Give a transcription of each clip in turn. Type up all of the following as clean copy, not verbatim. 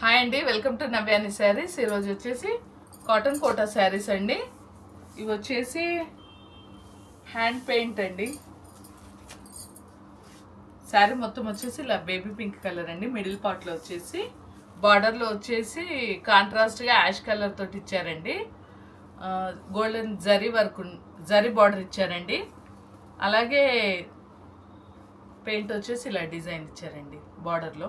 Hi అండి, welcome to నవ్యాని saris. ఈరోజు వచ్చేసి కాటన్ కోటా శారీస్ అండి. ఇవి వచ్చేసి హ్యాండ్ పెయింట్ అండి. శారీ మొత్తం వచ్చేసి ఇలా బేబీ పింక్ కలర్ అండి. మిడిల్ పార్ట్లో వచ్చేసి బార్డర్లో వచ్చేసి కాంట్రాస్ట్గా యాష్ కలర్ తోటి ఇచ్చారండి. Golden zari work zari border ఇచ్చారండి. అలాగే పెయింట్ వచ్చేసి ఇలా డిజైన్ ఇచ్చారండి బార్డర్లో.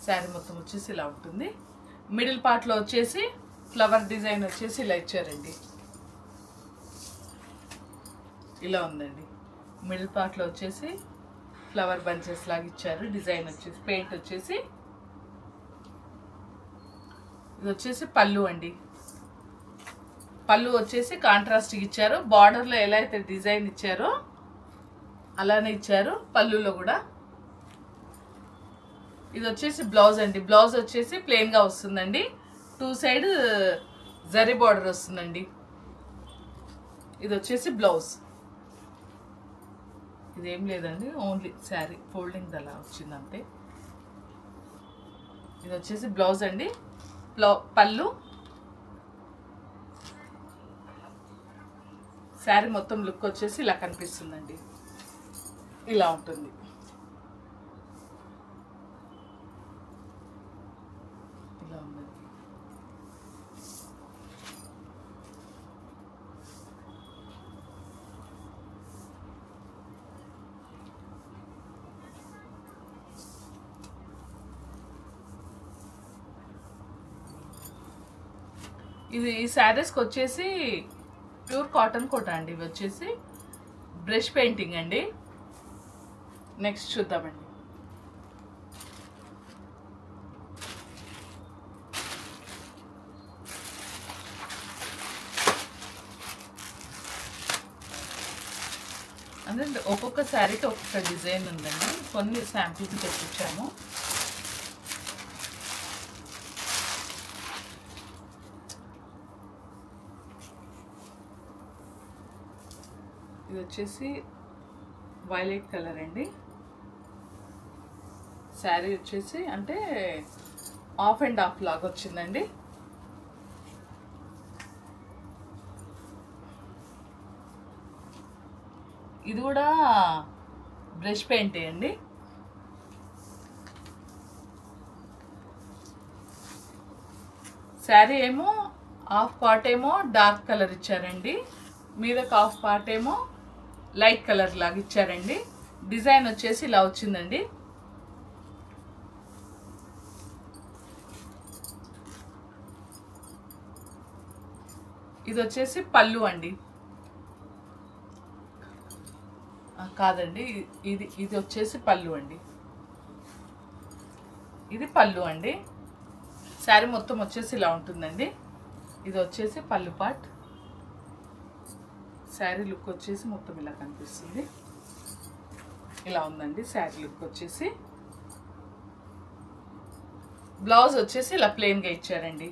శారీ మొత్తం వచ్చేసి ఇలా ఉంటుంది. మిడిల్ పార్ట్లో వచ్చేసి ఫ్లవర్ డిజైన్ వచ్చేసి ఇలా ఇచ్చారండి. ఇలా ఉందండి. మిడిల్ పార్ట్లో వచ్చేసి ఫ్లవర్ బంచెస్ లాగా ఇచ్చారు. డిజైన్ వచ్చేసి పెయింట్ వచ్చేసి ఇది వచ్చేసి పళ్ళు అండి. పళ్ళు వచ్చేసి కాంట్రాస్ట్ ఇచ్చారు. బార్డర్లో ఎలా అయితే డిజైన్ ఇచ్చారో అలానే ఇచ్చారు పళ్ళులో కూడా. ఇది వచ్చేసి బ్లౌజ్ అండి. బ్లౌజ్ వచ్చేసి ప్లెయిన్గా వస్తుందండి. 2 సైడ్ జరీ బార్డర్ వస్తుందండి. ఇది వచ్చేసి బ్లౌజ్. ఇదేం లేదండి, ఓన్లీ శారీ ఫోల్డింగ్ అలా వచ్చింది అంతే. ఇది వచ్చేసి బ్లౌజ్ అండి. పళ్ళు. శారీ మొత్తం లుక్ వచ్చేసి ఇలా కనిపిస్తుందండి. ఇలా ఉంటుంది. ఇది ఈ శారీస్కి వచ్చేసి ప్యూర్ కాటన్ కోటా అండి. ఇవి వచ్చేసి బ్రష్ పెయింటింగ్ అండి. నెక్స్ట్ చూద్దామండి. అంటే ఒక్కొక్క శారీకి ఒక్కొక్క డిజైన్ ఉందండి. కొన్ని శాంపిల్కి తెప్పించాము. ఇది వచ్చేసి వైలెట్ కలర్ అండి. శారీ వచ్చేసి అంటే ఆఫ్ అండ్ ఆఫ్ లాగా వచ్చిందండి. ఇది కూడా బ్రష్ పెయింట్ అండి. శారీ ఏమో హాఫ్ పార్ట్ ఏమో డార్క్ కలర్ ఇచ్చారండి. మీదకి హాఫ్ పార్ట్ ఏమో లైట్ కలర్ లాగా ఇచ్చారండి. డిజైన్ వచ్చేసి ఇలా వచ్చిందండి. ఇది వచ్చేసి పళ్ళు అండి. కాదండి, ఇది వచ్చేసి పళ్ళు అండి. ఇది పళ్ళు అండి. శారీ మొత్తం వచ్చేసి ఇలా ఉంటుందండి. ఇది వచ్చేసి పళ్ళు పార్ట్. శారీ లుక్ వచ్చేసి మొత్తం ఇలా కనిపిస్తుంది. ఇలా ఉందండి శారీ లుక్ వచ్చేసి. బ్లౌజ్ వచ్చేసి ఇలా ప్లెయిన్గా ఇచ్చారండి.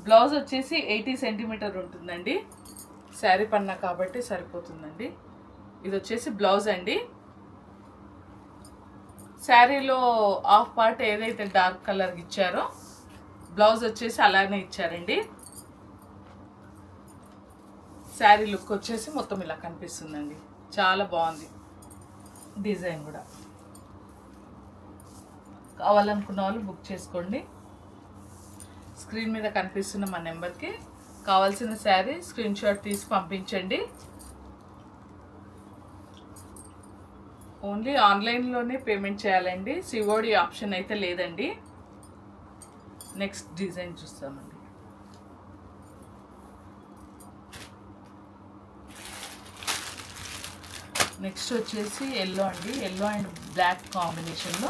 బ్లౌజ్ వచ్చేసి 80 సెంటీమీటర్ ఉంటుందండి. శారీ పన్నా కాబట్టి సరిపోతుందండి. ఇది వచ్చేసి బ్లౌజ్ అండి. శారీలో హాఫ్ పార్ట్ ఏదైతే డార్క్ కలర్ ఇచ్చారో బ్లౌజ్ వచ్చేసి అలానే ఇచ్చారండి. శారీ లుక్ వచ్చేసి మొత్తం ఇలా కనిపిస్తుందండి. చాలా బాగుంది డిజైన్ కూడా. కావాలనుకున్న వాళ్ళు బుక్ చేసుకోండి. స్క్రీన్ మీద కనిపిస్తున్న మా నెంబర్కి కావాల్సిన శారీ స్క్రీన్ షాట్ తీసి పంపించండి. ఓన్లీ ఆన్లైన్లోనే పేమెంట్ చేయాలండి. సిఓడి ఆప్షన్ అయితే లేదండి. నెక్స్ట్ డిజైన్ చూస్తామండి. నెక్స్ట్ వచ్చేసి ఎల్లో అండి. ఎల్లో అండ్ బ్లాక్ కాంబినేషన్లో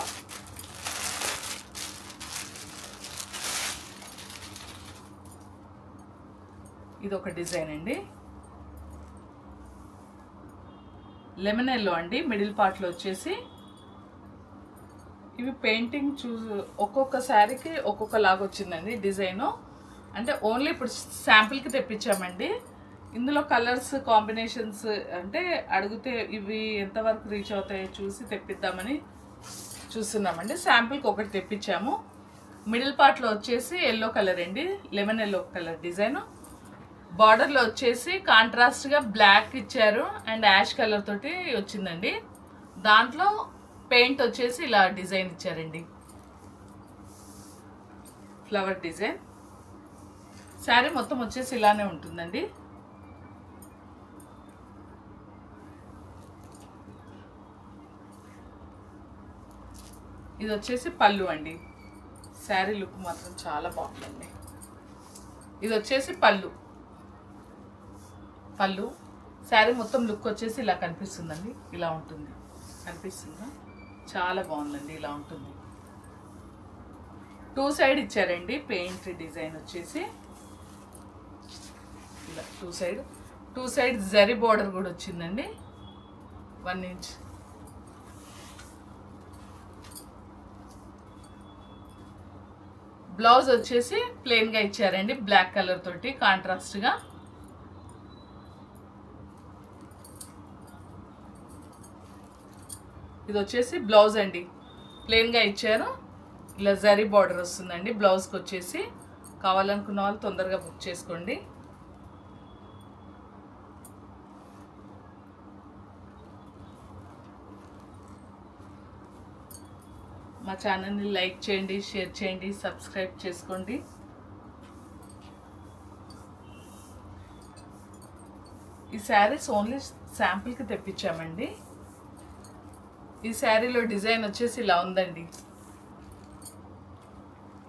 ఇది ఒక డిజైన్ అండి. లెమన్ ఎల్లో అండి. మిడిల్ పార్ట్లో వచ్చేసి ఇవి పెయింటింగ్ ఒక్కొక్క శారీకి ఒక్కొక్క లాగా వచ్చిందండి డిజైను. అంటే ఓన్లీ ఇప్పుడు శాంపిల్కి తెప్పించామండి. ఇందులో కలర్స్ కాంబినేషన్స్ అంటే అడిగితే ఇవి ఎంతవరకు రీచ్ అవుతాయో చూసి తెప్పిద్దామని చూస్తున్నామండి. శాంపుల్కి ఒకటి తెప్పించాము. మిడిల్ పార్ట్లో వచ్చేసి ఎల్లో కలర్ అండి, లెమన్ ఎల్లో కలర్ డిజైన్. బార్డర్లో వచ్చేసి కాంట్రాస్ట్గా బ్లాక్ ఇచ్చారు అండ్ యాష్ కలర్ తోటి వచ్చిందండి. దాంట్లో పెయింట్ వచ్చేసి ఇలా డిజైన్ ఇచ్చారండి, ఫ్లవర్ డిజైన్. శారీ మొత్తం వచ్చేసి ఇలానే ఉంటుందండి. ఇది వచ్చేసి పళ్ళు అండి. శారీ లుక్ మాత్రం చాలా బాగుందండి. ఇది వచ్చేసి పళ్ళు. శారీ మొత్తం లుక్ వచ్చేసి ఇలా కనిపిస్తుందండి. ఇలా ఉంటుంది, కనిపిస్తుందా? చాలా బాగుందండి. ఇలా ఉంటుంది. 2 సైడ్ ఇచ్చారండి పెయింట్ డిజైన్ వచ్చేసి ఇలా 2 సైడ్ జరీ బోర్డర్ కూడా వచ్చిందండి, 1 ఇంచ్. బ్లౌజ్ వచ్చేసి ప్లెయిన్గా ఇచ్చారండి, బ్లాక్ కలర్ తోటి కాంట్రాస్ట్గా. ఇది వచ్చేసి బ్లౌజ్ అండి, ప్లెయిన్గా ఇచ్చారు. ఇలా జరీ బార్డర్ వస్తుందండి బ్లౌజ్కి వచ్చేసి. కావాలనుకున్న వాళ్ళు తొందరగా బుక్ చేసుకోండి. మా ఛానల్ని లైక్ చేయండి, షేర్ చేయండి, సబ్స్క్రైబ్ చేసుకోండి. ఈ శారీస్ ఓన్లీ శాంపుల్కి తెప్పించామండి. ఈ శారీలో డిజైన్ వచ్చేసి ఇలా ఉందండి.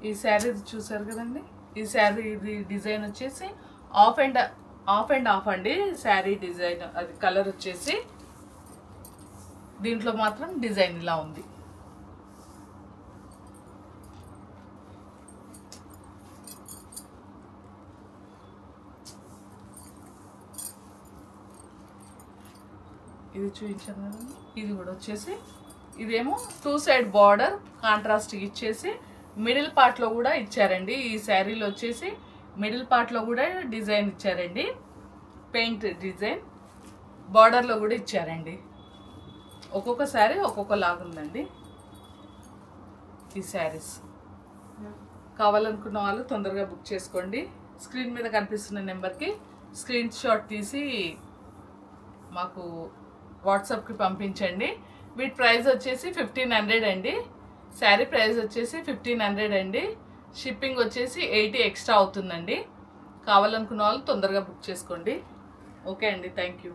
ఈ శారీ చూసారు కదండి. ఈ శారీ ఇది డిజైన్ వచ్చేసి ఆఫ్ అండ్ ఆఫ్ అండి శారీ డిజైన్. అది కలర్ వచ్చేసి దీంట్లో మాత్రం డిజైన్ ఇలా ఉంది. ఇది చూపించాను కదండి. ఇది కూడా వచ్చేసి ఇదేమో 2 సైడ్ బార్డర్ కాంట్రాస్ట్ ఇచ్చేసి మిడిల్ పార్ట్లో కూడా ఇచ్చారండి. ఈ శారీలో వచ్చేసి మిడిల్ పార్ట్లో కూడా డిజైన్ ఇచ్చారండి, పెయింట్ డిజైన్. బార్డర్లో కూడా ఇచ్చారండి. ఒక్కొక్క శారీ ఒక్కొక్క లాగా ఉందండి. ఈ శారీస్ కావాలనుకున్న వాళ్ళు తొందరగా బుక్ చేసుకోండి. స్క్రీన్ మీద కనిపిస్తున్న నెంబర్కి స్క్రీన్ షాట్ తీసి మాకు వాట్సాప్కి పంపించండి. వీటి ప్రైస్ వచ్చేసి 1500 అండి. శారీ ప్రైస్ వచ్చేసి 1500 అండి. షిప్పింగ్ వచ్చేసి 80 ఎక్స్ట్రా అవుతుందండి. కావాలనుకున్న వాళ్ళు తొందరగా బుక్ చేసుకోండి. ఓకే అండి, థ్యాంక్ యూ.